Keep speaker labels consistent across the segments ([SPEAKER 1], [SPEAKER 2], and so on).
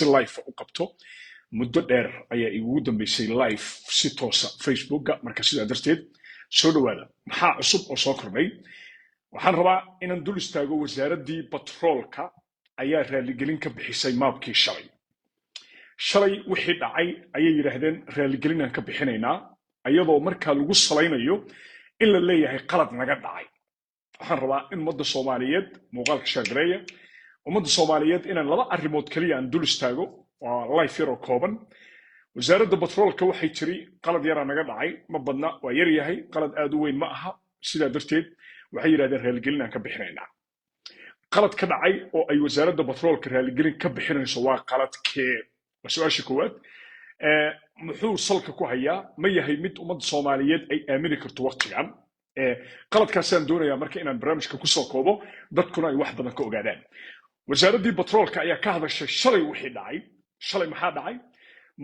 [SPEAKER 1] live u qabto muddo dheer ayaa igu dambeysay live si toosa facebooka marka sidaa darteed soo dhawaada maxaa cusub oo soo kordhay waxaan rabaa inaan dul istaago wasaaradii batroolka ayaa raaligelin ka bixisay maabkii shalay wixii dhacay ayay yiraahdeen raaligelin aan ka bixinaynaa ayadoo markaa lagu salaynayo in la leeyahay qalad naga dhacay waxaan rabaa in ummadda Soomaaliyeed muuqaalka shaagareeya ummadda Soomaaliyeed inaan laba arrimood kaliya aan dul istaago waa live yar oo kooban wasaaradda batroolka waxay tiri qalad yar naga dhacay ma badna waa yar yahay qalad aad u weyn ma aha sidaa darteed waxay yiraahdeen raaligelin aan ka bixinaynaa qalad ka dhacay oo ay wasaaradda batroolka raaligelin ka bixinayso waa qaladkee su'aasha koowaad muxuu salka ku hayaa ma yahay mid ummadda Soomaaliyeed ay aamini karto waqtigan qaladkaasaan doonayaa marka inaan barnaamijka ku soo koobo dadkuna ay wax badan ka ogaadaan wasaaradii batroolka ayaa ka hadashay shalay wixii dhacay shalay maxaa dhacay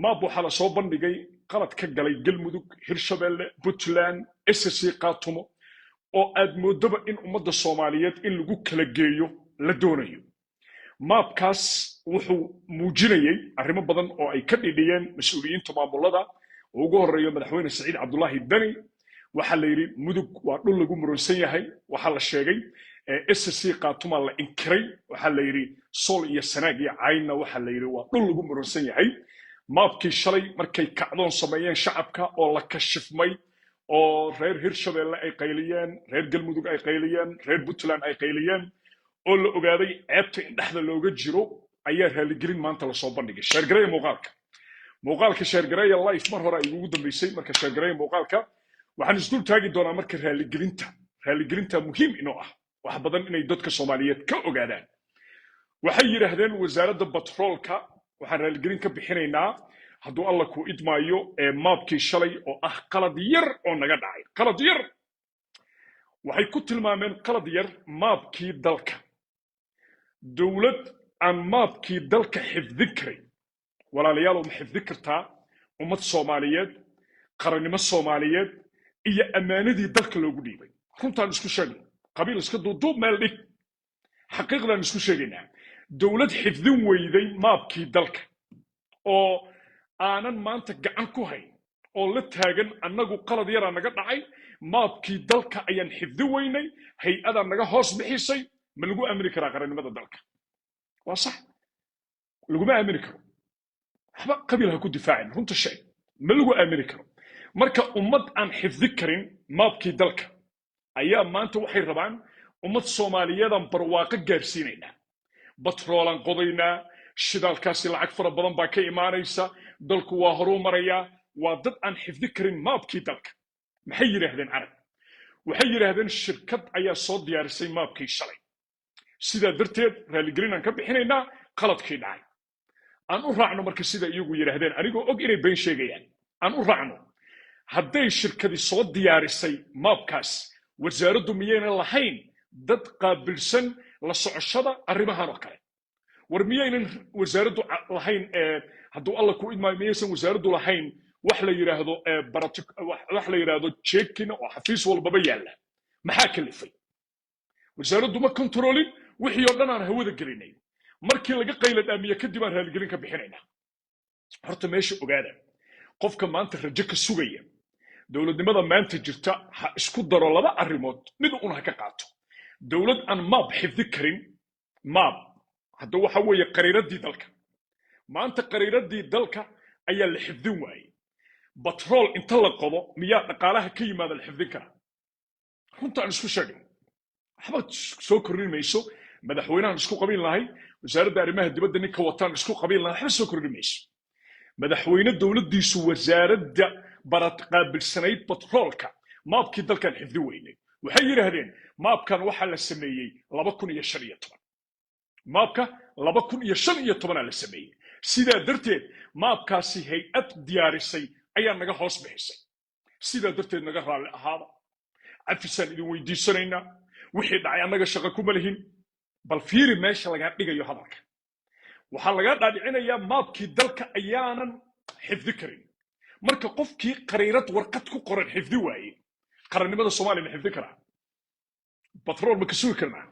[SPEAKER 1] maab waxaa la soo bandhigay qalad ka galay galmudug hirshabeelle puntland SSC qaatumo oo aad moodaba in ummadda Soomaaliyeed in lagu kala geeyo la doonayo maabkaas wuxuu muujinayay arrimo badan oo ay ka dhigeen mas'uuliyiinta maamulada ugu horeeyo madaxweyne Saciid Cabdullaahi Dani waxa la yiri mudug waa dhul lagu muransan yahay waxa la sheegay SSC qaatuma la inkiray waxa la yiri Sool iyo Sanaag iyo Caayna waxa la yiri waa dhul lagu muransan yahay maabkii shalay markay kacdoon sameeyeen shacabka oo la kashifmay oo reer Hirshabeelle ay qayliyeen reer Galmudug ay qayliyeen reer Puntland ay qayliyeen oo la ogaaday ceebta in dhaxda looga jiro ayaa raaligelin maanta la soo bandhigay sheergareey muuqaalka sheergareey live mar hore ay ugu dambeysay marka sheergareey muuqaalka waxaan isdul taagi doonaa marka raaligelinta muhiim inoo ah wax badan inay dadka Soomaaliyeed ka ogaadaan waxay yiraahdeen wasaaradda batroolka waxaan raaligelin ka bixinaynaa hadduu alla ku idmaayo maabkii shalay oo ah qalad yar oo naga dhacay qalad yar waxay ku tilmaameen qalad yar maabkii dalka dawlad aan maabkii dalka xifdin karin walaalayaal ma xifdin kartaa ummad Soomaaliyeed qarannimo Soomaaliyeed iyo amaanadii dalka loogu dhiibay runtaan isku sheegay qabiil iska duuduub meel dhig xaqiiqdan isku sheegaynaa dawlad xifdin weyday maabkii dalka oo aanan maanta gacan ku hayn oo la taagan annagu qalad yar naga dhacay maabkii dalka ayaan xifdin weynay hay'ada naga hoos bixisay ma lagu aamini karaa qarannimada dalka waa sax lagu ma aamini karo waxba qabiil ha ku difaacin runta shay ma lagu aamini karo marka ummad aan xifdi karin maabkii dalka ayaa maanta waxay rabaan ummad Soomaaliyeed aan barwaaqo gaarsiinaynaa batroolan qodaynaa shidaalkaasi lacag fara badan baa ka imaanaysa dalku waa horumaraya waa dad aan xifdi karin maabkii dalka maxay yiraahdeen arag waxay yiraahdeen shirkad ayaa soo diyaarisay maabkii shalay sidaa darteed raaligelin aan ka bixinaynaa qaladkii dhacay aan u raacno marka sida iyagu yiraahdeen anigoo og inay been sheegayaan aan u raacno hadday shirkadi soo diyaarisay maabkaas wasaaraddu miyayna lahayn dad qaabilsan la socoshada arrimahan oo kale war miyaynan wasaaraddu lahayn hadduu alla ku idmaayo miyaysan wasaaraddu lahayn wax la yiraahdo checking oo xafiis walbaba yaala maxaa kalifay wasaaraddu ma controlin wixii oo dhan aan hawada gelinay markii laga qaylo dhaamiye kadib aan raaligelin ka bixinaynaa horta meesha ogaada qofka maanta rajo ka sugaya dawladnimada maanta jirta ha isku daro laba arrimood mid uun ha ka qaato dawlad aan maab xifdi karin maab hadda waxa weeye qariiradii dalka maanta qariiradii dalka ayaa la xifdin waayay batrool inta la qodo miyaa dhaqaalaha ka yimaada la xifdin karaa runtaan isku sheegay waxba soo kordhin mayso madaxweynahan isku qabiil lahay wasaaradda arrimaha dibadda ninka wataan isku qabiil lahay waxba soo kordhin mayso madaxweyne dawladdiisu wasaaradda barat qaabilsanayd batroolka maabkii dalkan xifdi weynay waxay yiraahdeen maabkan waxa la sameeyay 2015 maabka 2015 la sameeyay sidaa darteed maabkaasi hay'ad diyaarisay ayaa naga hoos bixisay sidaa darteed naga raali ahaada afisaan idin weydiisanaynaa wixii dhacay annaga shaqo kuma lihin bal fiiri meesha laga dhigayo hadalka waxa laga dhaadhicinayaa maabkii dalka ayaanan xifdi karin marka qofkii qariirad warqad ku qoran xifdi waaye qarannimada Soomaaliya ma xifdi karaa batrool ma ka sugi karnaa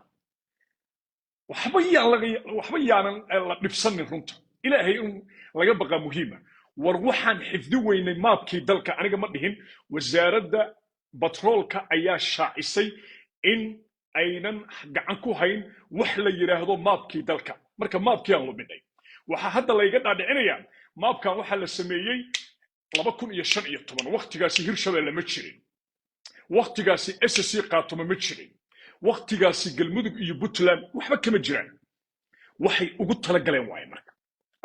[SPEAKER 1] waxba yaanan la dhibsanin runta إلهي laga baqa muhiima war waxaan xifdi weynay maabkii dalka aniga ma dhihin wasaaradda batroolka ayaa shaacisay in aynan gacan ku hayn wax la yiraahdo maabkii dalka marka maabkii aan luminay waxa hadda la iga dhaadhicinaya maabkan waxa la sameeyay 2015 waqtigaasi Hirshabeelle ma jirin waqtigaasi SSC qaatuma ma jirin waqtigaasi galmudug iyo Puntland waxba kama jiraan waxay ugu tala galeen waay marka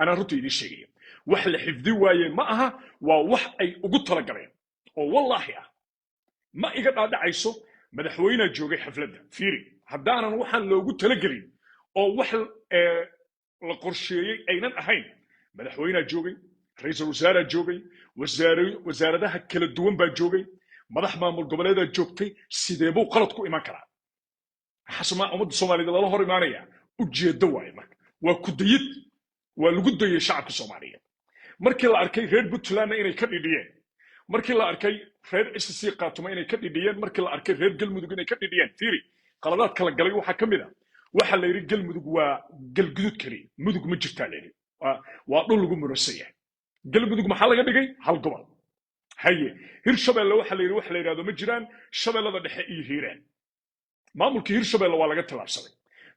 [SPEAKER 1] ana runtii idin sheegay wax la xifdi waayay ma aha waa wax ay ugu tala galeen oo wallahi ah ma iga dhaadhacayso madaxweynaha joogay xafladda fiiri haddaanan waxaan loogu tala gelin oo wax la qorsheeyay aynan ahayn madaxweynaha joogay ra'iisul wasaaraha joogay wasaaradaha kala duwan baa joogay madax maamul goboleedaa joogtay sidee buu qalad ku iman karaa xasma ummadda Soomaaliyeed lala hor imaanaya ujeedo waay marka waa ku dayid waa lagu dayay shacabka Soomaaliyeed markii la arkay reer Puntland inay ka dhidhiyeen markii la arkay reer SSC qaatuma inay ka dhidhiyeen markii la arkay reer galmudug inay ka dhidhiyeen fiiri qaladaad kala galay waxa kamid ah waxa la yiri galmudug waa galgudud kari mudug ma jirtaa leeyahay waa dhul lagu murasay galmudug maxaa laga dhigay hal gobol haye Hirshabeelle waxa la yiri wax la yiraahdo ma jiraan shabeellada dhexe iyo hiiraan maamulka Hirshabeelle waa laga talaabsaday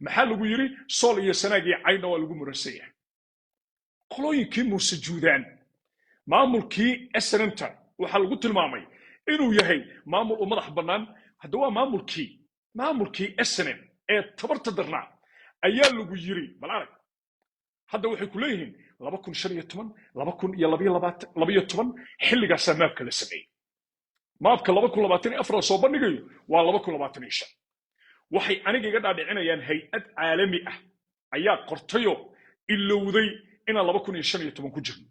[SPEAKER 1] maxaa lagu yiri sool iyo sanaag iyo cayna waa lagu murasay qolooyinkii muusujuudaan maamulkii SNMta waxa lagu tilmaamay inuu yahay maamul madax banaan hadda waa maamulkii SNM ee tabarta darnaa ayaa lagu yiri bal arag hadda waxay ku leeyihiin 2015 2022 xilligaas maabka la sameeyay maabka 2024 soo bandhigayo waa 2025 waxay aniga iga dhaadhicinayaan hay'ad caalami ah ayaa qortayo ilowday ina 2015 ku jirno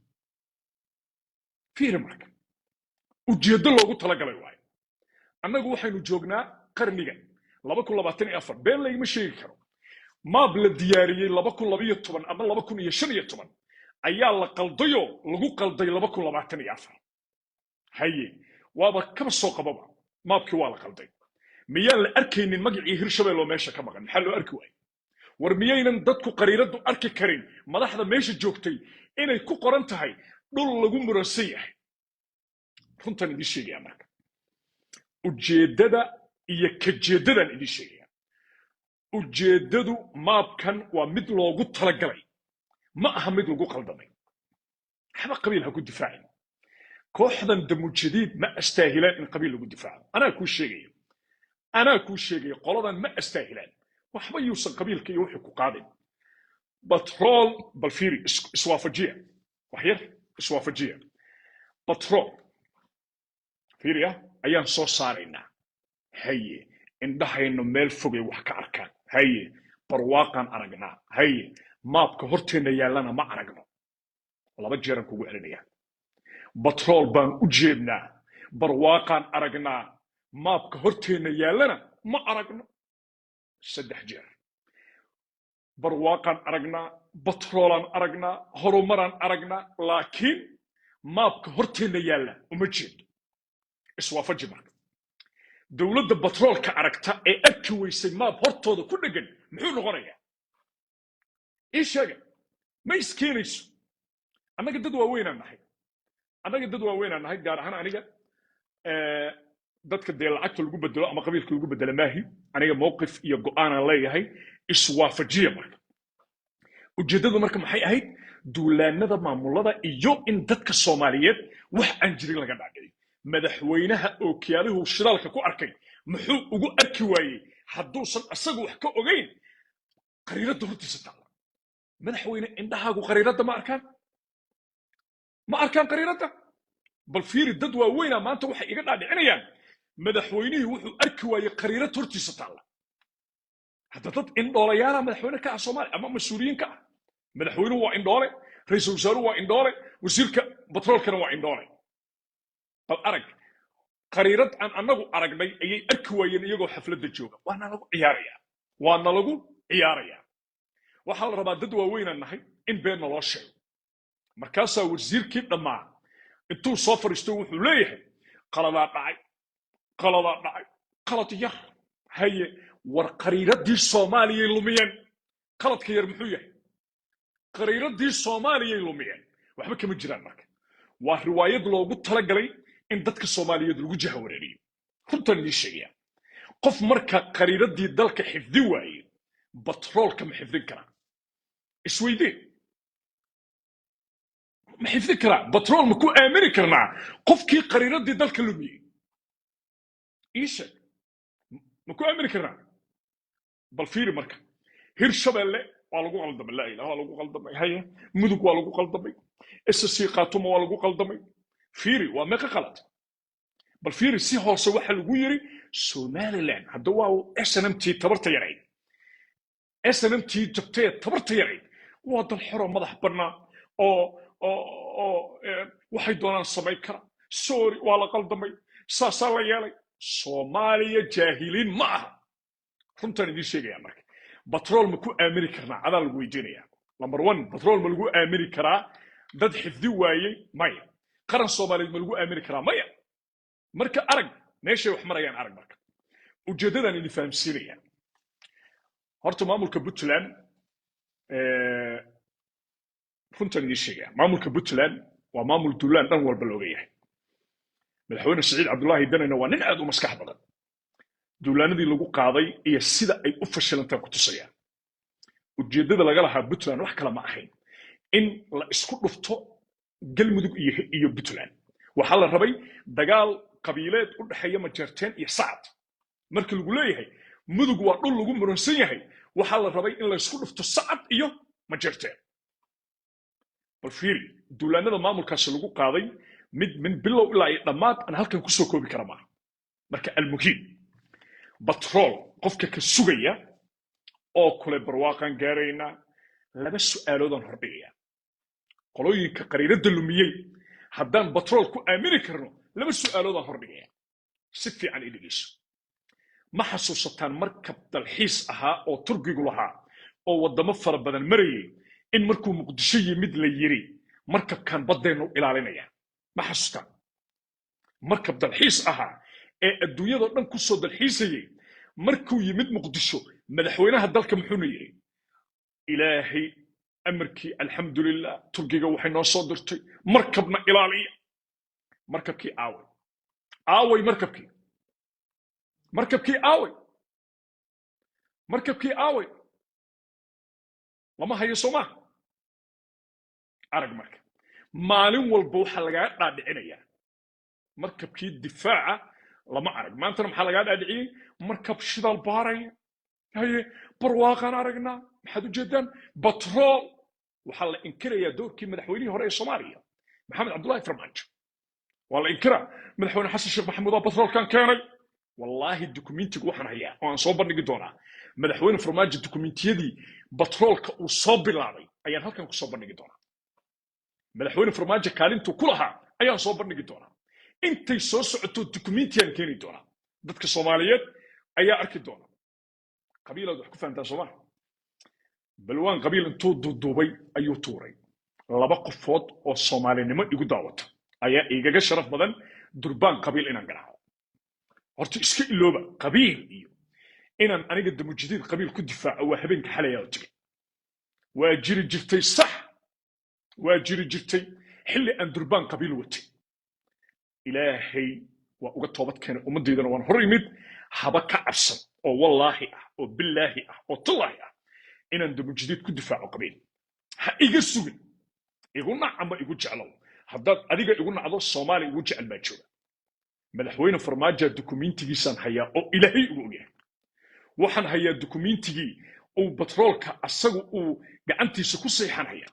[SPEAKER 1] fiiri marka ujeedo loogu tala galay waay annagu waxaynu joognaa qarniga 2024 been la ima sheegi karo maab la diyaariyay 2012 ama 2015 ayaa la qaldayo lagu qalday 2024 haye waaba kaba soo qababa maabkii waa la qalday miyaan la arkaynin magacii Hirshabeelle meesha ka maqan maxaa loo arki waayay war miyaynan dadku qariiradu arki karin madaxda meesha joogtay inay ku qoran tahay dhul lagu murasay yahay runtan idin sheegaya marka ujeedada iyo kajeedadan idin sheegaya ujeedadu maabkan waa mid loogu tala galay ma aha mid lagu qaldamay haba qabiil ha ku difaacin kooxdan damujadiid ma astaahilaan in qabiil lagu difaaco anaa ku sheegay qoladan ma astaahilaan waxba yuusan qabiilka iyo wixii ku qaadin batrool balfiiri iswaafajiya batrool fiiriya ayaan soo saaraynaa haye indhahayno meel fogay wax ka arkaan haye barwaaqan aragnaa haye maabka horteena yaalana ma aragno laba jeeran kugu celinaya batrool baan u jeednaa barwaaqan aragnaa maabka horteena yaalana ma aragno saddex jeer barwaaqan aragnaa batroolan aragnaa horumaran aragnaa laakiin maabka horteena yaala uma jeedo iswaafaji marka dawladda batroolka aragta ee arki weysay maab hortooda ku dhagan muxuu noqonayaa ii sheega ma iskeenayso annaga dad waaweynaan nahay gaar ahaan aniga dadka dee lacagta lagu bedelo ama qabiilka lagu bedelo maahi aniga mowqif iyo go'aanaan leeyahay iswaafajiya marka ujeedadu marka maxay ahayd duulaanada maamulada iyo in dadka Soomaaliyeed wax aan jirin laga dhaadhiciyo madaxweynaha oo kiyaaluhu shiraalka ku arkay muxuu ugu arki waayay hadduusan asagu wax ka ogeyn qariirada hortiisa taala madaxweyne indhahaagu qariirada ma arkaan qariirada bal fiiri dad waaweyn maanta waxay iga dhaadhicinayaan madaxweynihii wuxuu arki waayay qariirada hortiisa taala hadda dad indhoolayaala madaxweyne ka ah Soomaaliya ama mas'uuliyiin ka ah madaxweynuhu waa indhoole ra'iisul wasaaruhu waa indhoole wasiirka batroolkana waa indhoole bal arag qariirad aan annagu aragnay ayay arki waayeen iyagoo xafladda jooga waana lagu ciyaarayaa waxaa la rabaa dad waaweynaan nahay in been naloo sheego markaasaa wasiirkii dhammaa intuu soo fariisto wuxuu leeyahay qaladaa dhacay qalad yar haye war qariiradii Soomaaliya lumiyeen qaladka yar muxuu yahay قريردي الصومالية يلوميان وحبا كما جيران marka waa riwaayad loogu talagalay in dadka Soomaaliyeed lagu jahawareeriyo runtan idin sheegaya qof marka qariiradii dalka xifdi waayay batroolka ma xifdin kara isweydii ma xifdin kara batrool ma ku aamini karnaa qofkii qariiradii dalka lumiyay iisha ma ku aamini karnaa bal fiiri marka hirshabeelle waa lagu qaldamay la ilaaha waa lagu qaldamay haye mudug waa lagu qaldamay SSC qaatumo waa lagu qaldamay fiiri waa meeqa qalad bal fiiri si hoose waxa lagu yiri Somaliland hadda waa SNMT tabarta yareyd SNMT jabtay tabarta yareyd waa dal xoro madax banaa oo waxay doonaan samay kara sorry waa la qaldamay saasa la yeelay Soomaaliya jaahiliin ma aha runtan idin sheegaya marka batrool ma ku aamini karnaa adaa lagu weydiinaya number 1 batrool ma lagu aamini karaa dad xifdi waayay maya qaran Soomaaliyeed ma lagu aamini karaa maya marka arag meeshay wax marayaan arag marka ujeedadan idin fahamsiinaya horta maamulka Puntland runtan idin sheegaya maamulka Puntland waa maamul duulaan dhan walba looga yahay madaxweyne Saciid Cabdullaahi Danina waa nin aad u maskax badan duulaanadii lagu qaaday iyo sida ay u fashilantaan ku tusayaan ujeedada laga lahaa Puntland wax kala ma ahayn in la isku dhufto galmudug iyo Puntland waxa la rabay dagaal qabiileed u dhaxeeya Majeerteen iyo Sacad markii lagu leeyahay mudug waa dhul lagu muransan yahay waxa la rabay in la isku dhufto Sacad iyo Majeerteen bal fiiri duulaanada maamulkaas lagu qaaday mid min bilow ilaa dhamaad aan halkan ku soo koobi kara ma marka almuhiim batrool qofka ka sugaya oo kule barwaaqan gaarayna laba su'aaloodan hordhigaya qolooyinka qariirada lumiyay haddaan batrool ku aamini karno laba su'aaloodan hordhigaya si fiican i dhigeyso ma xasuusataan markab dalxiis ahaa oo Turkigu lahaa oo wadamo fara badan marayay in markuu Muqdisho yimid la yiri markabkan badeenu ilaalinaya ma xasuustaan markab dalxiis ahaa ee adduunyada dhan ku soo dalxiisayay markuu yimid Muqdisho madaxweynaha dalka muxuu yiri ilaahi amarkii alxamdulillah Turkiga waxay noo soo dirtay markabna ilaaliya markabkii aaway markabkii aaway lama hayo Soomaa arag marka maalin walba waxa laga dhaadhicinaya markabkii difaaca lama arag maanta maxaa laga dhaadhiciyay markab shidaal baaray haye barwaaqan aragna maxaad u jeedaan batrool waxa la inkiraya doorkii madaxweynihii hore ee Soomaaliya Maxamed Cabdullaahi Farmaajo waa la inkiraa madaxweyne Xasan Sheekh Maxamuud oo batroolkan keenay wallahi dokumentiga waxaan hayaa oo aan soo bandhigi doonaa madaxweyne Farmaajo dokumentiyadii batroolka uu soo bilaabay ayaan halkan ku soo bandhigi doonaa madaxweyne Farmaajo kaalintu ku lahaa ayaan soo bandhigi doonaa intay soo socoto dokumentiyan keeni doonaa dadka Soomaaliyeed ayaa arki doona qabiiladu wax ku fahantaa Soomaaliya balwaan qabiil intuu duubay ayuu tuuray laba qofood oo Soomaalinimo igu daawata ayaa igaga sharaf badan durbaan qabiil inaan garaaco horta iska ilooba qabiil iyo inaan aniga damujadiid qabiil ku difaaco waa habeenka xalay oo tagay waa jiri jirtay sax waa jiri jirtay xilli aan durbaan qabiil watay ilaahay waa uga toobad keenay ummadeedana waan hor imid haba ka cabsan oo wallaahi ah oo billaahi ah oo tallaahi ah inaan damujadiid ku difaaco qabiil ha iga sugin igu nacamba igu jeclow haddaad adiga igu nacdo Soomaali igu jecel baa jooga madaxweyne Farmaajo dokumentigiisan hayaa oo ilaahay ugu ogyahay waxaan hayaa dokumentigii oo batroolka asagu uu gacantiisa ku seexanaya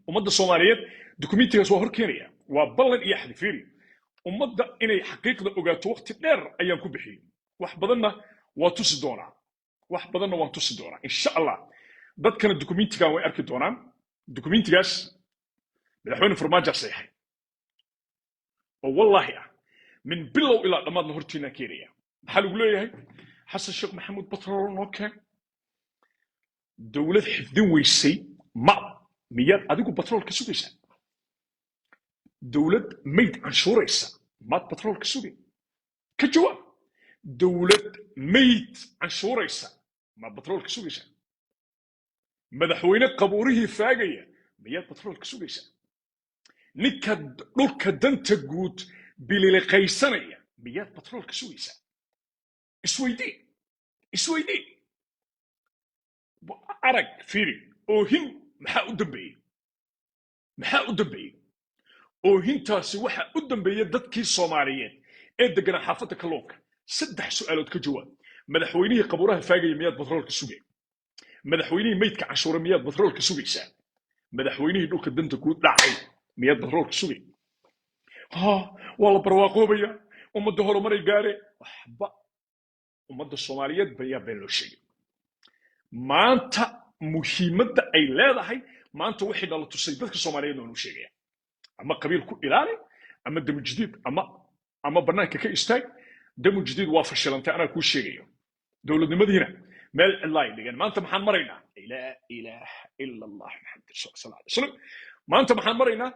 [SPEAKER 1] ummadda Soomaaliyeed dokumentigaas waa hor keenaya waa ballan iyo xadfiiri ummadda inay xaqiiqda ogaato waqti dheer ayaan ku bixiyay wax badanna waa tusi doonaa insha Allah dadkana dokumentiga way arki doonaan dokumentigaas madaxweyne Farmaajo saxiixay oo wallahi ah min bilow ilaa dhamaadna hortiina keenaya maxaa lagu leeyahay Xasan Sheekh Maxamuud batrool noo keen dawlad xifdin weysay ma miyaad adigu batrool ka sugaysaa dawlad mayd canshuuraysa maad batrool ka sugay ka jawaab dawlad mayd canshuuraysa ma batrool ka sugaysaa madaxweyne qabuurihii faagaya miyaad batroolka sugaysaa ninka dhulka danta guud bililiqaysanaya miyaad batroolka sugaysaa isweydii arag fiiri oohin maxaa u dambeeyey oohintaasi waxaa u dambeeyey dadkii Soomaaliyeed ee deganaa xaafadda kalluunka 3 su'aalood ka jawaab madaxweynihii qabuuraha faagaya miyaad batroolka sugay madaxweynihii meydka cashuura miyaad batroolka sugaysaa madaxweynihii dhulka danta guud dhacay miyaad batroolka sugay waa la barwaaqoobaya ummadda horumaray gaare waxba ummadda Soomaaliyeed bayaa been loo sheegay maanta muhiimadda ay leedahay maanta wixii dhala tusay dadka Soomaaliyeed oo sheegaya ama qabiil ku ilaali ama dam jadiid ama banaanka ka istaag dam jadiid waa fashilantay ana ku sheegayo dawladnimadiina meel cidlaay dhigan maanta maxaan maraynaa ilaa ilaaha illa allah muhammad sallallahu alayhi wasallam maanta maxaan maraynaa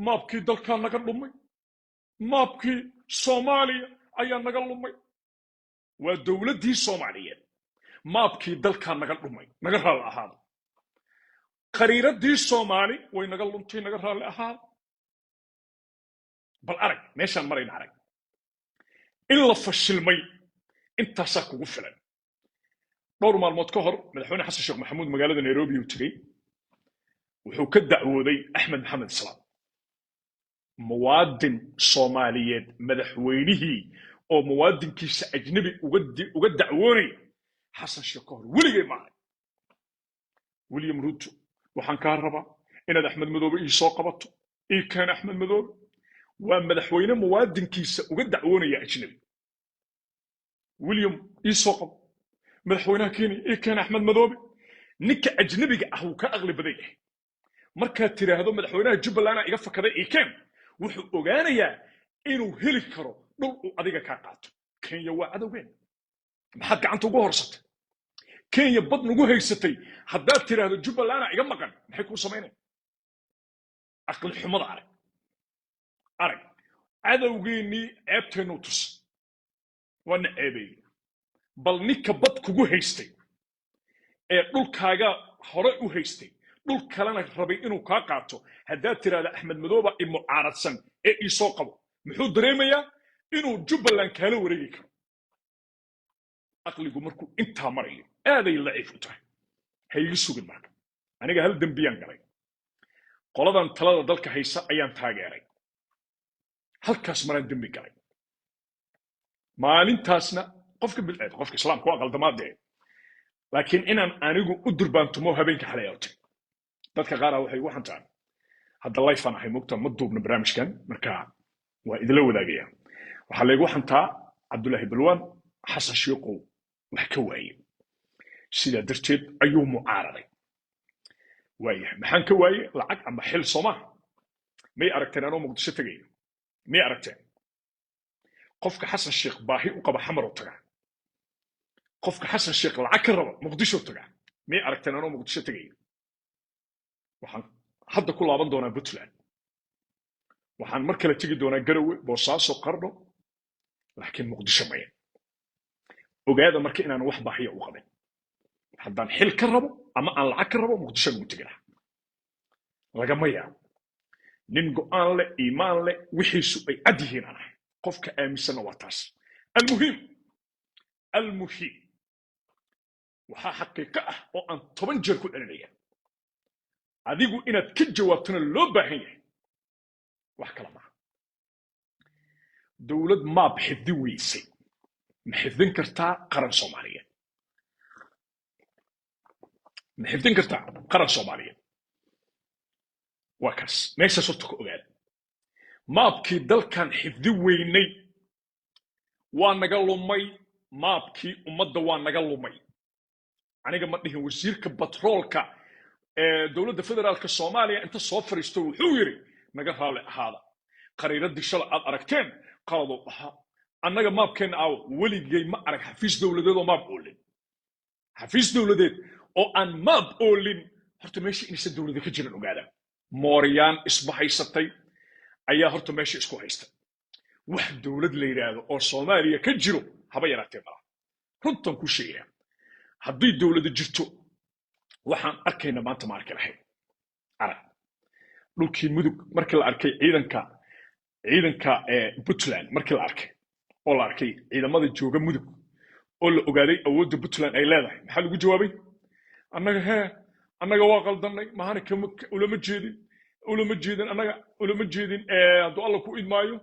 [SPEAKER 1] maabkii dalka naga dhumay maabkii Soomaaliya ayaa naga lumay waa dawladii Soomaaliyeed maabkii dalka naga dhumay naga raal ahaado qariiradii Soomaali way naga luntay naga raal ahaado bal arag meeshaan marayna arag in la fashilmay intaasaa kugu filan dhowr maalmood ka hor madaxweyne xasan sheekh maxamuud magaalada Nairobi uu tagay wuxuu ka dacwooday Axmed Maxamed Salaam muwaadin Soomaaliyeed madaxweynihii oo muwaadinkiisa ajnabi uga dacwoonay xasan sheekh ka hor weligay ma arag William Ruto waxaan ka rabaa inaad Axmed Madoobe ii soo qabato ii keen Axmed Madoobe waa madaxweyne muwaadinkiisa uga dacwoonaya ajnabi William ii soo qabo madaxweynaha Kenya ii keen Axmed Madoobe ninka ajnabiga ah uu ka aqli badan yahay marka tiraahdo madaxweynaha Jubbaland iga fakaday ii keen wuxuu ogaanayaa inuu heli karo dhul uu adiga ka qaato Kenya waa cadowgeen maxaad gacanta ugu horsatay Kenya bad nagu haysatay haddaad tiraahdo Jubbaland iga maqan maxay ku sameynayaan aqal xumada arag cadowgeennii ceebteenu tus wana ceebay bal ninka bad kugu haystay ee dhulkaaga hore u haystay dhul kalena rabay inuu ka qaato haddaad tiraahdo Axmed Madoobe in mucaaradsan ee ii soo qabo muxuu dareemayaa inuu Jubbaland kala wareegi karo aqligu markuu intaa marayo aaday laciif u tahay hayga sugin marka aniga hal dambiyaan galay qoladan talada dalka haysa ayaan taageeray halkaas maraan dambi galay maalintaasna qofka bil'aad qofka islaamku waa qaldamaadee laakiin inaan anigu u durbaantumo habeenka xalay awtay dadka qaar waxay waxaan taan hadda live-an ahay mugta ma duubna barnaamijkan marka waa idila wadaagaya waxa leeyahay waxaan taa Cabdullaahi Balwaan xasan sheekhow wax ka waayay sida darteed ayuu mucaaraday waayahay maxaan ka waayay lacag ama xil Soomaa may aragteen anoo Muqdisho tagay may aragteen qofka xasan sheekh baahi u qaba xamar u taga qofka xasan sheekh lacag ka raba Muqdisho taga may aragteen anoo Muqdisho tagay waxaan hadda ku laaban doonaa Puntland waxaan mar kale tagi doonaa Garowe Boosaaso Qardho laakiin Muqdisho maya ogaada marka inaan wax baahiya u qabin haddaan xil ka rabo ama aan lacag ka rabo Muqdisho ugu tagaa lagama yaabo nin go'aan leh iimaan leh wixiisu ay cad yihiin anahay qofka aaminsanna waa taas almuhiim waxaa xaqiiqo ah oo aan 10 jeer ku celinaya adigu inaad ka jawaabtana loo baahan yahay wax kala ma dawlad ma bixidi weysay ma xifdin kartaa qaran Soomaaliyeed ma xifdin kartaa qaran Soomaaliyeed waa kaas meesha soo ku ogaad maabkii dalkan xifdi weynay waa naga lumay maabkii ummadda waa naga lumay aniga ma dhihin wasiirka batroolka dawladda federaalka Soomaaliya inta soo fariisto wuxuu yiri naga raali ahaada qariiradii shalay aad aragteen qalad oo ahaa annaga maabkeen aaw weligay ma arag xafiis dawladeed oo maab oolin xafiis dawladeed oo aan maab oolin horta meesha inaysan dawladda ka jirin ogaada mooriyaan isbahaysatay ayaa horta meesha isku haysta wax dawlad la yiraahdo oo Soomaaliya ka jiro haba yaraatee malaha runtan ku sheegaya haddii dawladda jirto waxaan arkayna maanta ma arki lahayn arag dhulkii mudug markii la arkay ciidanka Puntland markii la arkay oo la arkay ciidamada jooga mudug oo la ogaaday awoodda Puntland ay leedahay maxaa lagu jawaabay annaga waa qaldanay mahana ulama jeedin annaga ulama jeedin hadduu alla ku idmaayo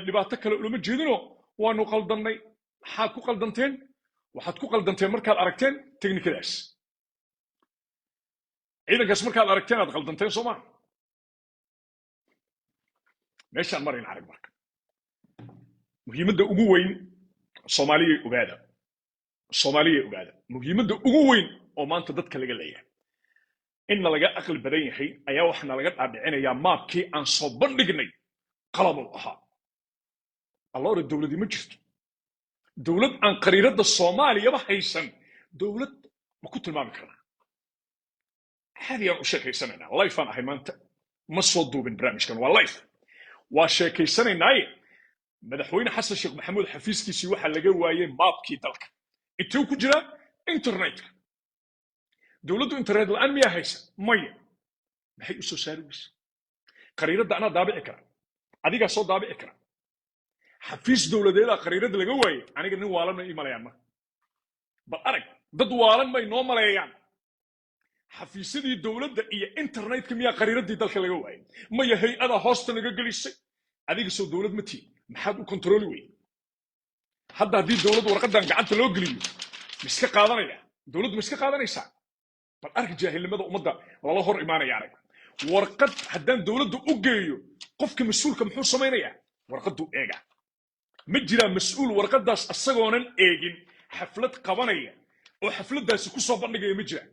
[SPEAKER 1] dhibaato kale ulama jeedinoo waanu qaldanay maxaad ku qaldanteen waxaad ku qaldanteen markaad aragteen teknikadaas ciidankaas markaad aragteen aad qaldanteen soo maa meeshaan marayn arag marka muhiimadda ugu weyn Soomaaliyay ogaada muhiimadda ugu weyn oo maanta dadka laga leeyahay in laga aqal badan yahay ayaa waxna laga dhaadhicinayaa maabkii aan soo bandhignay qalabul ahaa alloore dawladii ma jirto dawlad aan qariirada Soomaaliyaba haysan dawlad ma ku tilmaami karnaa hadiyaan u sheekaysanaynaa live aan ahay maanta ma soo duubin barnaamijkan waa live waa sheekaysanaynaa madaxweyne xasan sheekh maxamuud xafiiskiisii waxaa laga waayay maabkii dalka intuu ku jira internetka dawladdu internet la'aan miyaa haysa maya maxay u soo saari weysa qariiradda anaa daabici kara adigaa soo daabici kara xafiis dawladeeda qariirada laga waayay aniga nin waalan ma ii malayaan marka bal arag dad waalan may noo maleeyaan xafiisyadii dawladda iyo internetka miyaa qariiradii dalka laga waayay maya hay-ada hoosta naga gelisay adiga soo dawlad ma tii maxaad u kontrooli wey hadda haddii dawladdu warqadan gacanta loo geliyo miska qaadanaya dawladdu miska qaadanaysaa bal arag jaahilnimada ummadda lala hor imaanaya arag warqad haddaan dawladdu u geeyo qofka mas-uulka muxuu samaynayaa warqaddu eega ma jiraa mas-uul warqadaas asagoonan eegin xaflad qabanaya oo xafladdaasi ku soo bandhigaya ma jira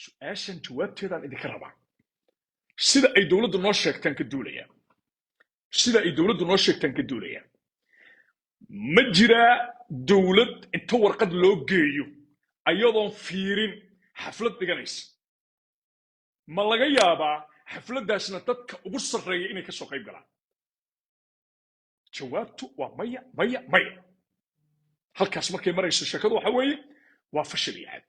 [SPEAKER 1] su-aashan jawaabteedaan idinka rabaa sida ay dawladdu noo sheegtaan ka duulayaan ma jiraa dawlad inta warqad loo geeyo ayadoon fiirin xaflad dhiganaysa ma laga yaabaa xafladdaasna dadka ugu sarreeya inay ka soo qayb galaan jawaabtu waa maya halkaas markay marayso sheekadu waxa weeye waa fashil iyo cad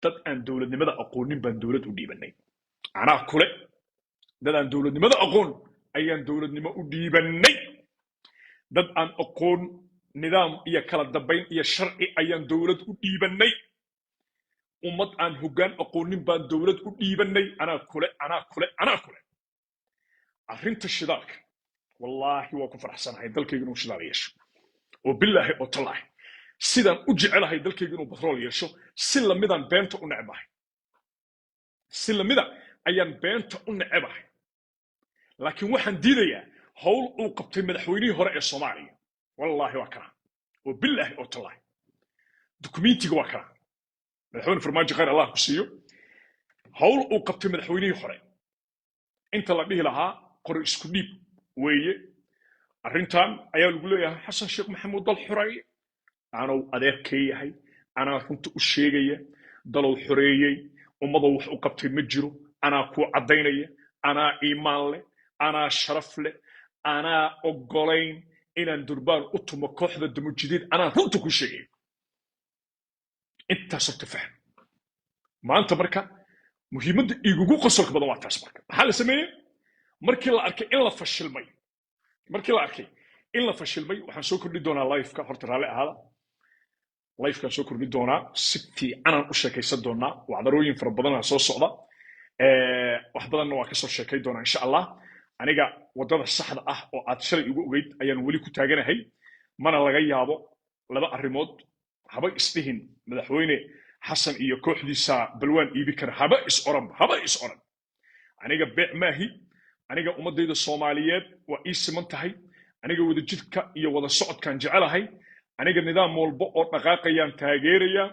[SPEAKER 1] dad aan dawladnimada aqoonin baan dawlad u dhiibanay anaa kule dad aan dawladnimada aqoon ayaan dawladnimo u dhiibanay dad aan aqoon nidaam iyo kala dambayn iyo sharci ayaan dawlad u dhiibanay ummad aan hoggaan aqoonin baan dawlad u dhiibanay anaa kule arrinta shidaalka wallaahi waa ku faraxsanahay dalkayga inuu shidaal yeesho oo bilaahi oo tallaahi sidaan u jecelahay dalkayga inuu batrool yeesho si lamidaan beenta u necbahay ayaan beenta u necebahay laakiin waxaan diidayaa hawl uu qabtay madaxweynihii hore ee Soomaaliya wallaahi waa kana oo bilaahi oo tallaahi dukumentiga waa kana madaxweyne farmaajo khayr allah ku siiyo hawl uu qabtay madaxweynihii hore inta la dhihi lahaa qori isku dhiib weeye arrintan ayaa lagu leeyahay xasan sheekh maxamuud dal xoreeye aanuu adeerkay yahay anaa runta u sheegaya dalow xoreeyey ummadoo wax u qabtay ma jiro anaa kuu caddaynaya anaa iimaan leh anaa sharaf leh anaa oggolayn inaan durbaan u tumo kooxda damujideed anaa runta ku sheegaya intaas horta fahm maanta marka muhiimadda igugu qosolka badan waa taas marka maxaa la sameeyey markii la arkay in la fashilmay waxaan soo kordhi doonaa live-ka horta raalli ahaada live-kaan soo kordhi doonaa si fiicanaan u sheekaysan doonaa wacdarooyin fara badanaa soo socda wax badanna waa kasoo sheekay doonaa insha allah aniga waddada saxda ah oo aad shalay igu ogeyd ayaan weli ku taaganahay mana laga yaabo laba arrimood haba isdhihin madaxweyne xasan iyo kooxdiisa balwaan iibi kara haba is oran aniga beec maahi aniga ummadayda Soomaaliyeed waa ii siman tahay aniga wada jidka iyo wada socodkan jecelahay aniga nidaam walba oo dhaqaaqayaan taageeraya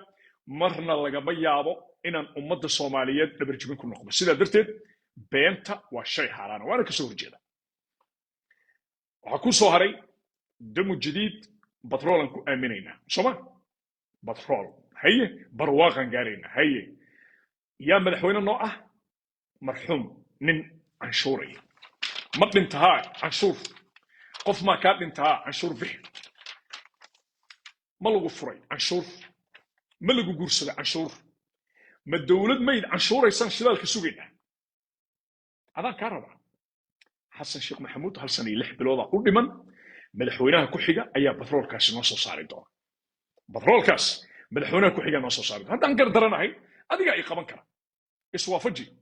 [SPEAKER 1] marna lagama yaabo inaan ummadda Soomaaliyeed dhabarjibin ku noqdo sidaa darteed beenta waa shay xaaraan waana ka soo horjeeda waxa ku soo haray damu jadiid batroolan ku aaminaynaa soma batrool haye barwaaqan gaarayna haye yaa madaxweyne noo ah marxuum nin canshuuraya ma dhintahaa canshuur qof ma kaa dhintahaa canshuur bixi ma lagu furay canshuur ma lagu guursaday canshuur ما الدولة ميد عشورة يسان شلال كسوقنا هذا كهرباء حسن شيخ محمود هل سنة يلح بالوضع قد من مدحوينها كحيقة أيها بترول كاس نصو صاري دون بترول كاس مدحوينها كحيقة نصو صاري دون هذا نقدر درنا هاي هذه قاعد يقبن كرا إسوا فجي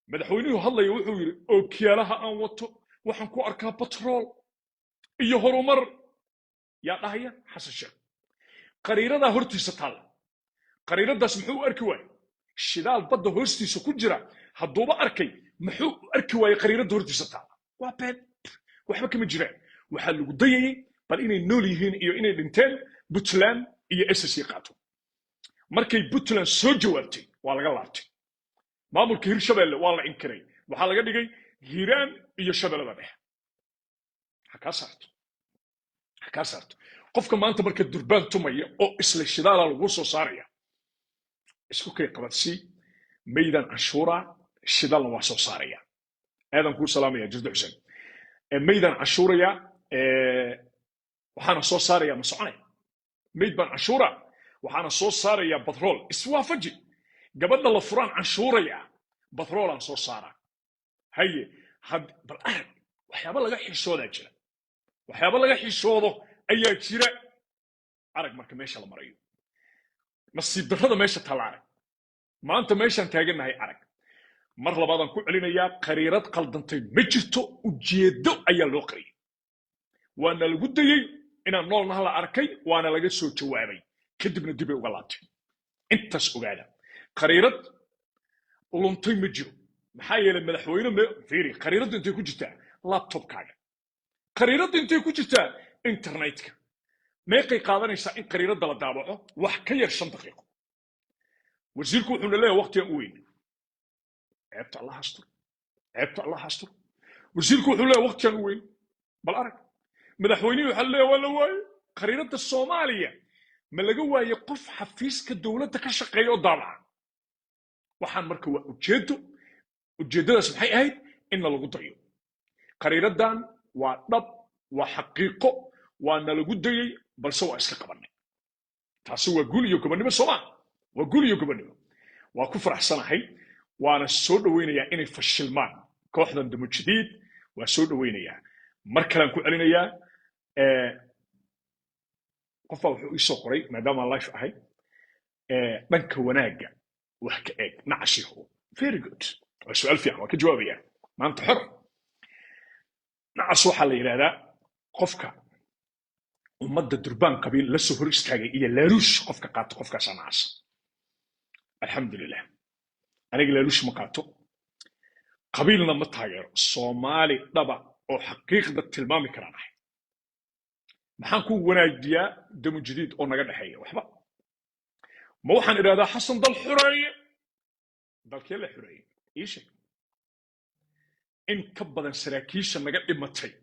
[SPEAKER 1] مدحوينه هلا يوحي أوكيالها أن وطو وحنكو أركان بترول إيه هرومر يا هي حسن شيخ قريرة ده هرتي ستال قريرة ده سمحو أركواي الشدال بده هرتي سكجرة هالضوبة أركي محو أركواي قريرة ده هرتي ستال وابد وحبك مجرى وحلو ضيعي بل إني نولي هين إيو إني دنتين بوتلان إيو أساسي قاتو مركي بوتلان سو جوابتي والا غلارتي maamulka hirshabelle waa la inkiray waxaa laga dhigay hiiraan iyo shabeellada dhexe ha ka saarto qofka maanta marka durbaan tumaya oo isla shidaala lagu soo saaraya isku kay qabadsi meeydan cashuura shidaalna waa soo saaraya aadan ku salaamaya jirdo xuseen meeydan cashuuraya waxaana soo saaraya mas'uulay meeydan cashuura waxaana soo saaraya batrool iswaafaji gabadha la furaan canshuuraya batroolan soo saara haye had bal arag waxyaabo laga xishooda jira waxyaabo laga xishoodo ayaa jira arag marka meesha la marayo nasiib darrada meesha talaarag maanta meeshan taaganahay arag mar labaadan ku celinayaa qariirad qaldantay ma jirto ujeedo ayaa loo qariyay waana lagu dayay inaan noolnaha la arkay waana laga soo jawaabay kadibna dib ay uga laabtay intaas ogaada قريرة لونتي مجيو محايلة مدحوينه فيري قريرة انتي كو جرتا لابتوب كاغا قريرة انتي كو جرتا انترنتك ميقي قادانيسا ان قريرة دالا دابعو واح كير 5 دقيقة وزيركو وحنا ليه وقت وين عبت الله استر وزيركو وحنا ليه وقت وين بالارك مدحويني وحنا ليه ولا واي قريرة الصومالية ما لقوا واي قف حفيزك الدولة كشقيو دابعا waxaan marka waa ujeedadaas maxay ahayd in lagu dayo qariiradan waa dhab waa xaqiiqo waana lagu dayay balse waa iska qabanay taasi waa guul iyo gobonimo Soomaa waa guul iyo gobonimo waa ku faraxsanahay waana soo dhaweynayaa inay fashilmaan kooxdan damujdiid waa soo dhaweynayaa mar kale aan ku celinayaa qofka wuxuu ii soo qoray maadaama live ahay dhanka wanaaga وحكى إيه نعشيه very good السؤال فيه ما كجواب يعني ما أنت حر نعشوا حل هذا قفك ومدة دربان قبيل لسه هرست حاجة إيه لاروش قفك قات قفك سنعس الحمد لله أنا قل لاروش مقاطو قبيلنا متغير صومالي طبع أو حقيقة التلمام كرانه ما حنكون وناجيا دم جديد أو نقدر حية وحبا موحن إذا حسن ضل حرية ضل كيلا حرية إيش إن كبدا سراكيش نقد إمتي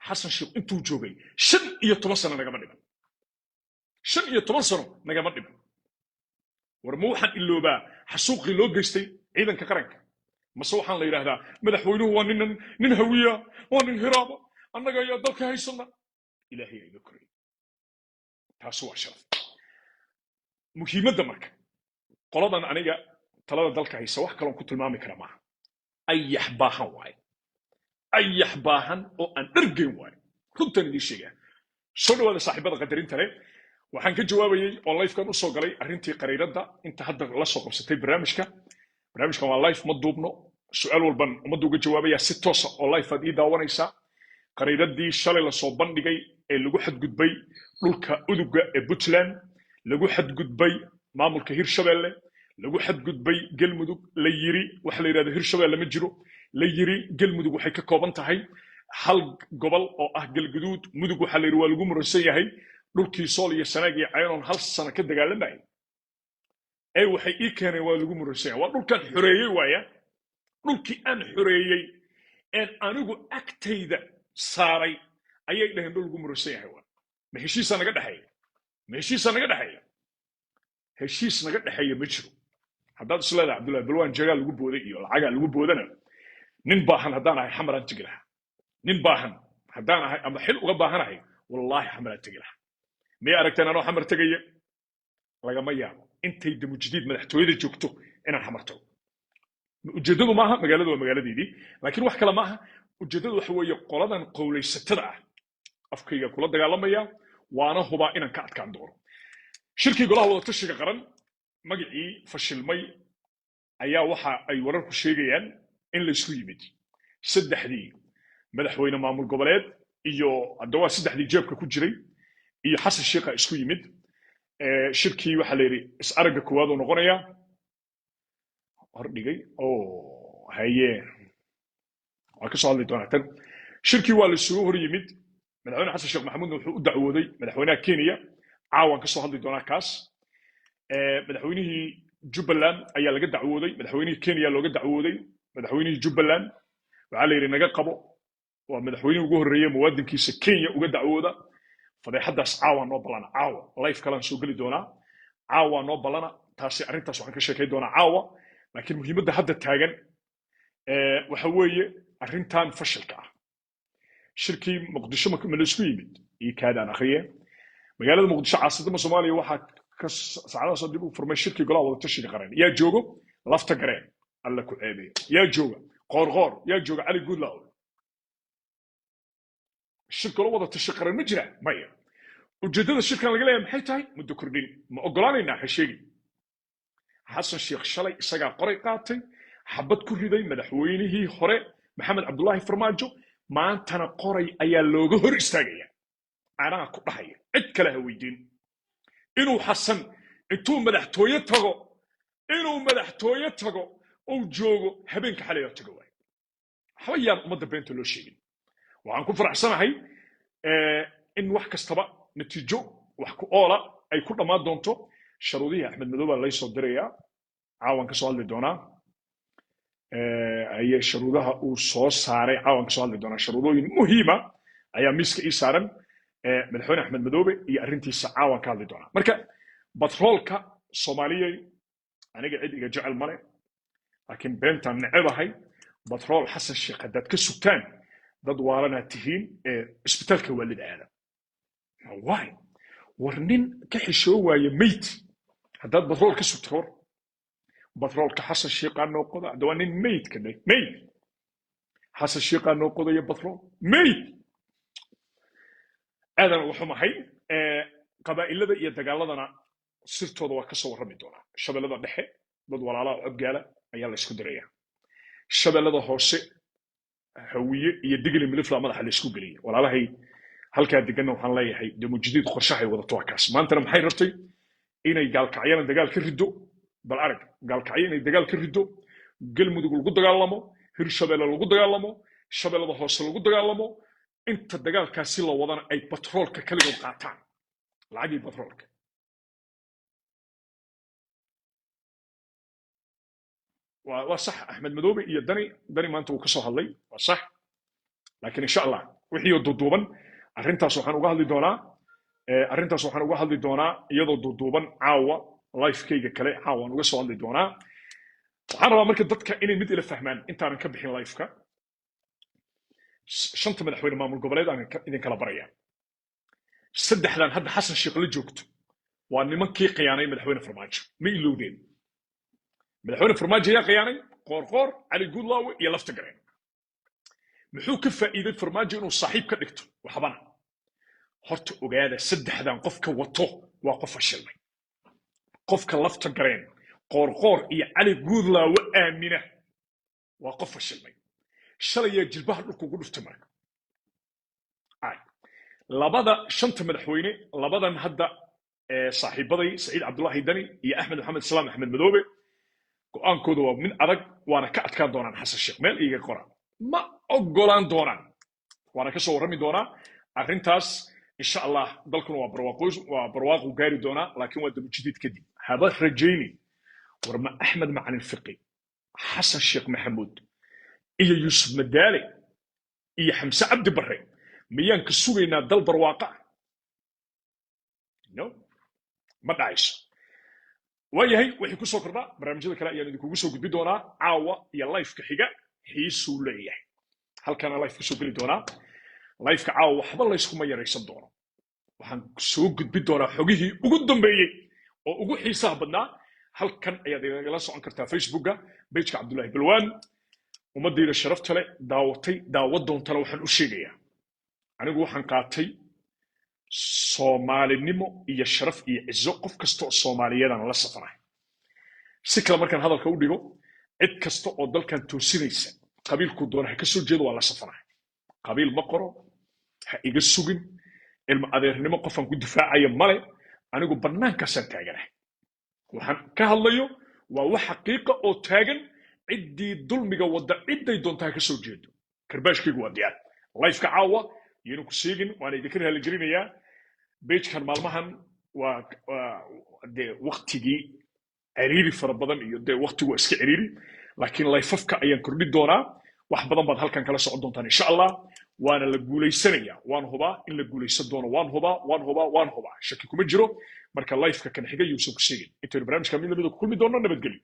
[SPEAKER 1] حسن شو أنتو جوبي شن يتمسنا نقد مدبا شن يتمسنا نقد مدبا ورموحن إلو با حسوقي لو جستي إذا كقرنك مسوحن لي هذا مدحوينه ونن هوية ونن هرابة أنا جاي ضل كهيسنا إلهي يذكري تاسوا شرف muhiimadda marka qoladan aniga talada dalka haysa wax kale oo ku tilmaami kara ma ayax baahan oo aan dhargeyn waay runtan idin sheega soo dhawaada saaxiibada qadarinta leh waxaan ka jawaabayay oo live-kan u soo galay arrintii qariirada inta hadda la soo qabsatay barnaamijkan waa live ma duubno su'aal walban ummadda uga jawaabaya si toos ah oo live aad ii daawanaysaa qariiradii shalay la soo bandhigay ee lagu xadgudbay dhulka uduga ee Puntland lagu xadgudbay maamulka hirshabelle lagu xadgudbay galmudug la yiri wax la yiraahdo hirshabelle ma jiro la yiri galmudug waxay ka kooban tahay hal gobol oo ah galguduud mudug waxa la yiri waa lagu muransan yahay dhulkii sool iyo sanaag iyo caynoon hal sano ka dagaalamay ay waxay ii keeneen waa lagu muransan yahay waa dhulkan xoreeyay waaya dhulkii aan xoreeyay ee anigu agtayda saaray ayay dhaheen dhul lagu muransan yahay waa ma heshiisa naga dhaxay هشيس naga dhaxeeyo ma jiro haddaad isleedahay Cabdullaahi Balwaan jagal lagu booday iyo lacaga lagu boodana nin baahan haddaan ahay xamaran tiglaha nin baahan haddaan ahay ama xil uga baahanahay wallahi xamaran tiglaha ma aragteen anoo xamar tagaya lagama yaabo intay damujdiid madaxtooyada joogto inaan xamarto ujeedadu maaha magaaladu waa magaaladeedii laakiin wax kale maaha ujeedadu waxa weeye qoladan qowlaysatada ah afkayga kula dagaalamaya waana hubaa inaan ka adkaan doono shirkii golaha wadatashiga qaran magacii fashilmay ayaa waxa ay wararku sheegayaan in la isku yimid saddexdii madaxweyne maamul goboleed iyo adawaa saddexdii jeebka ku jiray iyo xasan sheekha isku yimid shirkii waxa la yiri is araga koowaad oo noqonaya hordhigay oo haye waa ka soo hadli doonaa tan shirkii waa la isugu hor yimid madaxweyne xasan sheekh maxamuud wuxuu u dacwooday madaxweynaha Kenya caawan ka soo hadli doonaa kaas madaxweynihii Jubbaland ayaa laga dacwooday madaxweynihii Kenya looga dacwooday madaxweynihii Jubbaland waxa la yiri naga qabo waa madaxweynihii ugu horeeyay muwaadinkiisa Kenya uga dacwooda fadeexadaas caawan noo balana caawa live kala soo gali doonaa caawa noo balana taasi arintaas waxaan ka sheekay doonaa caawa laakiin muhiimadda hadda taagan waxa weeye arintan fashilka ah shirkii muqdisho ma la isku yimid iyo kaadaan akhriye magaalada muqdisho caasimada Soomaaliya waxa ka saacadaha soo dib u furmay shirkii golaha wadatashiga qaran yaa joogo lafta gareen alla ku ceebay yaa jooga qoorqoor yaa jooga cali guudlaaw shirka golaha wadatashiga qaran ma jira maya ujeedada shirkan laga leeyahay maxay tahay muddo kordhin ma ogolaanayna ha sheegi xasan sheekh shalay isaga qoray qaatay xabad ku riday madaxweynihii hore maxamed cabdullaahi farmaajo maantana qoray ayaa looga hor istaagaya anaa ku dhahaya cid kale ha weydiin inuu xasan intuu madaxtooye tago oo joogo habeenka xalay tago waay xawayaan umada beenta loo sheegin waxaan ku faraxsanahay in wax kastaba natiijo wax ku oola ay ku dhamaan doonto sharuudihii axmed madow baa laysoo dirayaa caawan ka soo hadli doonaa ayay sharuudaha uu soo saaray caawan ka soo hadli doonaa sharuudooyin muhiima ayaa miiska ii saaran madaxweyne axmed madoobe iyo arrintiisa caawan ka hadli doonaa marka batroolka Soomaaliya aniga cid iga jecel male laakiin beentaan nacebahay batrool xasan sheekh haddaad ka sugtaan dad waalana tihiin isbitaalka waalid aadam why war nin ka xishoo waaye meyd haddaad batrool ka sugto hor batroolka xasan sheekh noo qoda waa nin meyd ka dhig meyd xasan sheekh noo qodaya batrool meyd aadan wuxuu mahay qabaa'ilada iyo dagaaladana sirtooda waa ka soo warrami doonaa shabeellada dhexe dad walaalaha codgaala ayaa la isku dirayaa shabeellada hoose hawiye iyo digli milifla madaxa la isku geliyay walaalahay halkaa deganna waxaan leeyahay damujdiid qorshahay wadato waa kaas maantana maxay rabtay inay gaalkacyana dagaal ka riddo bal arag gaalkacyo inay dagaal ka riddo galmudug lagu dagaalamo hirshabeelle lagu dagaalamo shabeellada hoose lagu dagaalamo inta dagaalkaasi la wadana ay batroolka kaligood qaataan lacagii batroolka waa sax axmed madoobe iyo dani maanta uu ka soo hadlay waa sax laakiin insha allah wixii duuduuban arrintaas waxaan uga hadli doonaa iyadoo duuduuban caawa lifekayga kale caawa aan uga soo hadli doonaa waxaan rabaa marka dadka inay mid ila fahmaan intaanan ka bixin lifeka shanta madaxweyne maamul goboleed aan idin kala baraya saddexdan hadda xasan sheekh la joogto waa nimankii khiyaanay madaxweyne farmaajo ma ilowdeen madaxweyne farmaajo ayaa khiyaanay qoorqoor cali guudlaawe iyo lafta gareen muxuu ka faa'iiday farmaajo inuu saaxiib ka dhigto waxbana horta ogaada saddexdan qofka wato waa qof fashilmay qofka lafta gareen qoorqoor iyo cali guudlaawe aamina waa qof fashilmay shalaya jilbaha dhulku ugu dhuftay marka labada shanta madaxweyne labadan hadda saaxiibaday saciid cabdullaahi dani iyo axmed maxamed salaam axmed madoobe go'aankooda waa mid adag waana ka adkaan doonaan xasan sheekh meel iiga qora ma ogolaan doonaan waana ka soo warrami doonaa arrintaas insha allah dalkuna waa barwaaqo gaari doonaa laakiin waa damujdiid kadib haba rajayni war ma axmed macalin fiqi xasan sheekh maxamuud iyo yuusuf madaale iyo xamse cabdi barre miyaan ka sugaynaa dal barwaaqa no ma dhacayso waayahay wixii ku soo kordhaa barnaamijyada kale ayaan idinkugu soo gudbi doonaa caawa iyo lifeka xiga xiisuu leeyahay halkana life kusoo geli doonaa lifeka caawa waxba layskuma yaraysan doono waxaan soo gudbi doonaa xogihii ugu dambeeyey oo ugu xiisaha badnaa halkan ayaad igala socon kartaa facebooka pageka cabdullaahi balwaan ummadayda sharafta leh daawatay daawad doontana waxaan u sheegayaa anigu waxaan qaatay soomaalinimo iyo sharaf iyo cizo qof kasta oo soomaaliyeedaan la safanahay si kale markaan hadalka u dhigo cid kasta oo dalkan toosinaysa qabiilku doona ha ka soo jeedo waa la safanahay qabiil ma qoro ha iga sugin ilma adeernimo qofaan ku difaacaya male anigu bannaankaasaan taaganahay waxaan ka hadlayo waa wax xaqiiqa oo taagan ciddii dulmiga wadda cidday doontaa ka soo jeedo karbaashkaygu waa diyaar lifeka caawa iyanu ku sheegin waana idinka raaligelinayaa beejkan maalmahan waa dee waktigii ciriiri fara badan iyo dee waktigu waa iska ciriiri laakiin lifafka ayaan kordhi doonaa wax badan baad halkan kala socon doontaan insha allah waana la guulaysanaya waan hubaa in la guulaysan doono waan hubaa shaki kuma jiro marka lifeka kan xiga yuusan ku sheegin intaynu barnaamijka mid lamida ku kulmi doono nabadgelyo